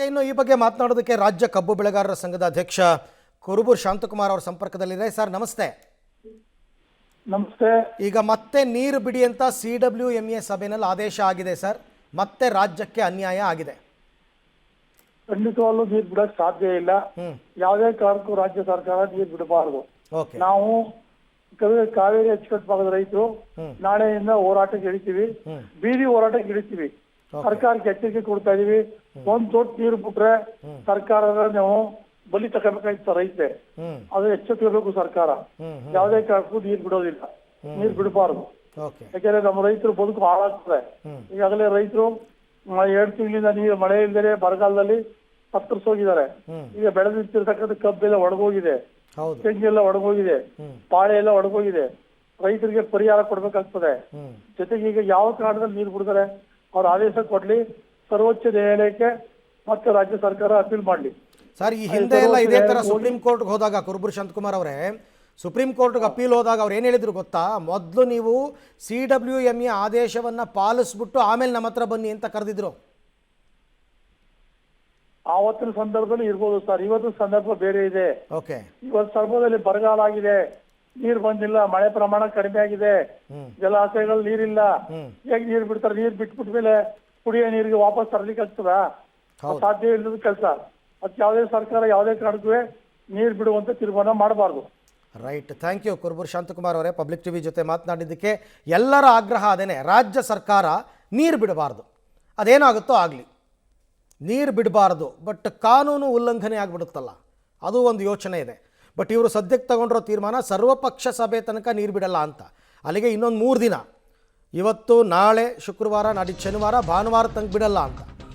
ಇನ್ನು ಈ ಬಗ್ಗೆ ಮಾತನಾಡೋದಕ್ಕೆ ರಾಜ್ಯ ಕಬ್ಬು ಬೆಳೆಗಾರರ ಸಂಘದ ಅಧ್ಯಕ್ಷ ಕುರುಬೂರು ಶಾಂತಕುಮಾರ್ ಅವರ ಸಂಪರ್ಕದಲ್ಲಿದೆ. ಸರ್ ನಮಸ್ತೆ. ನಮಸ್ತೆ. ಈಗ ಮತ್ತೆ ನೀರು ಬಿಡಿ ಅಂತ CWMA ಸಭೆಯಲ್ಲಿ ಆದೇಶ ಆಗಿದೆ ಸರ್. ಮತ್ತೆ ರಾಜ್ಯಕ್ಕೆ ಅನ್ಯಾಯ ಆಗಿದೆ. ಖಂಡಿತವಾಗ್ಲೂ ನೀರು ಬಿಡಕ್ ಸಾಧ್ಯ ಇಲ್ಲ. ಯಾವುದೇ ಕಾರಣಕ್ಕೂ ರಾಜ್ಯ ಸರ್ಕಾರ ನೀರು ಬಿಡಬಾರದು. ನಾವು ಕಾವೇರಿ ಅಚ್ಚುಕಟ್ಟು ಭಾಗದ ರೈತರು ನಾಳೆಯಿಂದ ಹೋರಾಟಕ್ಕೆ ಇಳಿತೀವಿ, ಬೀದಿ ಹೋರಾಟಕ್ಕೆ ಇಳಿತೀವಿ. ಸರ್ಕಾರಕ್ಕೆ ಎಚ್ಚರಿಕೆ ಕೊಡ್ತಾ ಇದೀವಿ. ಒಂದ್ ತೊಟ್ಟು ನೀರು ಬಿಟ್ರೆ ಸರ್ಕಾರದ ನಾವು ಬಲಿ ತಗೋಬೇಕಾಗಿತ್ತು ರೈತೆ. ಅದು ಎಚ್ಚೆತ್ತುಬೇಕು ಸರ್ಕಾರ. ಯಾವುದೇ ಕಾರಣಕ್ಕೂ ನೀರು ಬಿಡೋದಿಲ್ಲ, ನೀರು ಬಿಡಬಾರದು. ಯಾಕೆಂದ್ರೆ ನಮ್ಮ ರೈತರು ಬದುಕು ಹಾಳಾಗ್ತದೆ. ಈಗಾಗಲೇ ರೈತರು 2 ತಿಂಗಳಿಂದ ನೀರು ಮಳೆ ಇಲ್ಲದೆ ಬರಗಾಲದಲ್ಲಿ ತತ್ತರಿಸೋಗಿದ್ದಾರೆ. ಈಗ ಬೆಳೆದಿರ್ತಕ್ಕಂಥ ಕಬ್ಬೆಲ್ಲ ಒಣಗೋಗಿದೆ, ತೆಂಗೆಲ್ಲ ಒಣಗೋಗಿದೆ, ಪಾಳೆ ಎಲ್ಲ ಒಣಗೋಗಿದೆ. ರೈತರಿಗೆ ಪರಿಹಾರ ಕೊಡ್ಬೇಕಾಗ್ತದೆ. ಜೊತೆಗೆ ಈಗ ಯಾವ ಕಾರಣದಲ್ಲಿ ನೀರು ಬಿಡ್ತಾರೆ ಅವ್ರ ಆದೇಶ ಕೊಡ್ಲಿ, ಸರ್ವೋಚ್ಚ ನ್ಯಾಯಾಲಯಕ್ಕೆ ಮತ್ತೆ ರಾಜ್ಯ ಸರ್ಕಾರ ಅಪೀಲ್ ಮಾಡ್ಲಿ. ಸರ್ ಈ ಹಿಂದೆ ಎಲ್ಲ ಇದೇ ತರ ಸುಪ್ರೀಂ ಕೋರ್ಟ್ಗೆ ಹೋದಾಗ ಕುರುಬೂರು ಶಾಂತಕುಮಾರ್ ಅವರೇ, ಸುಪ್ರೀಂ ಕೋರ್ಟ್ಗೆ ಅಪೀಲ್ ಹೋದಾಗ ಅವ್ರು ಏನು ಹೇಳಿದ್ರು ಗೊತ್ತಾ? ಮೊದಲು ನೀವು CWMA ಆದೇಶವನ್ನ ಪಾಲಿಸ್ಬಿಟ್ಟು ಆಮೇಲೆ ನಮ್ಮ ಹತ್ರ ಬನ್ನಿ ಅಂತ ಕರೆದಿದ್ರು. ಆವತ್ತಿನ ಸಂದರ್ಭದಲ್ಲಿ ಇರ್ಬೋದು ಸರ್, ಇವತ್ತಿನ ಸಂದರ್ಭ ಬೇರೆ ಇದೆ. ಓಕೆ, ಇವತ್ತು ಸಂದರ್ಭದಲ್ಲಿ ಬರಗಾಲ ಆಗಿದೆ, ನೀರು ಬಂದಿಲ್ಲ, ಮಳೆ ಪ್ರಮಾಣ ಕಡಿಮೆ ಆಗಿದೆ, ಜಲಾಶಯಗಳು ನೀರಿಲ್ಲ. ಹೇಗೆ ನೀರು ಬಿಡ್ತಾರೆ? ನೀರು ಬಿಟ್ಬಿಟ್ಟ ಮೇಲೆ ಕುಡಿಯೋ ನೀರಿಗೆ ವಾಪಸ್ ತರಲಿಕ್ಕೆ ಆಗ್ತದ? ಸಾಧ್ಯ ಇಲ್ಲದ ಕೆಲಸ. ಅದಕ್ಕೆ ಯಾವುದೇ ಸರ್ಕಾರ ಯಾವುದೇ ಕಾರಣಕ್ಕೂ ನೀರು ಬಿಡುವಂತ ತೀರ್ಮಾನ ಮಾಡಬಾರ್ದು. Right, thank you Kuruburu Shanthakumar ಅವರೇ. ಪಬ್ಲಿಕ್ ಟಿವಿ ಜೊತೆ ಮಾತನಾಡಿದ್ದಕ್ಕೆ ಎಲ್ಲರ ಆಗ್ರಹ ಅದೇನೆ, ರಾಜ್ಯ ಸರ್ಕಾರ ನೀರು ಬಿಡಬಾರ್ದು, ಅದೇನಾಗುತ್ತೋ ಆಗಲಿ, ನೀರು ಬಿಡಬಾರ್ದು. ಬಟ್ ಕಾನೂನು ಉಲ್ಲಂಘನೆ ಆಗಿಬಿಡುತ್ತಲ್ಲ, ಅದು ಒಂದು ಯೋಚನೆ ಇದೆ. ಬಟ್ ಇವರು ಸದ್ಯಕ್ಕೆ ತಗೊಂಡಿರೋ ತೀರ್ಮಾನ ಸರ್ವಪಕ್ಷ ಸಭೆ ತನಕ ನೀರು ಬಿಡಲ್ಲ ಅಂತ. ಅಲ್ಲಿಗೆ ಇನ್ನೊಂದು 3 ದಿನ, ಇವತ್ತು ನಾಳೆ ಶುಕ್ರವಾರ, ನಾಡಿದ್ದು ಶನಿವಾರ, ಭಾನುವಾರ ತನಕ ಬಿಡಲ್ಲ ಅಂತ.